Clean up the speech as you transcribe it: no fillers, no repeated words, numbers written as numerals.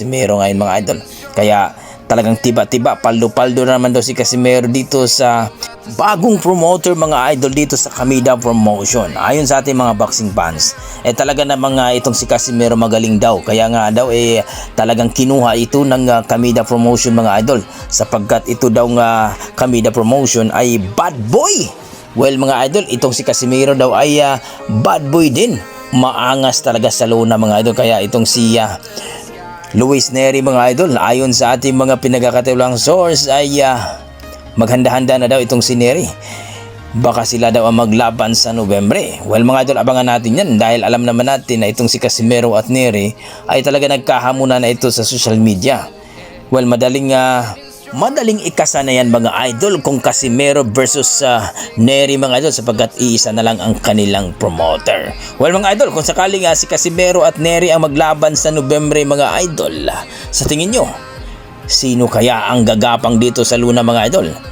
Casimero ngayon mga idol. Kaya talagang tiba-tiba, paldo-paldo na naman daw si Casimero dito sa bagong promoter mga idol dito sa Kamida Promotion. Ayon sa ating mga boxing fans, talaga namang itong si Casimero magaling daw. Kaya nga daw talagang kinuha ito ng Kamida Promotion mga idol, sapagkat ito daw nga Kamida Promotion ay bad boy. Well mga idol, itong si Casimero daw ay bad boy din. Maangas talaga sa lona mga idol. Kaya itong si Luis Nery mga idol, ayon sa ating mga pinagkakatiwalang source ay maghanda-handa na daw itong si Nery. Baka sila daw ang maglaban sa Nobyembre. Well mga idol, abangan natin yan dahil alam naman natin na itong si Casimero at Nery ay talaga nagkahamunan na ito sa social media. Well madaling ikasa na yan mga idol kung Casimero versus Nery mga idol, sapagkat iisa na lang ang kanilang promoter. Well mga idol, kung sakaling si Casimero at Nery ang maglaban sa Nobyembre mga idol, sa tingin nyo, sino kaya ang gagapang dito sa Luna mga idol?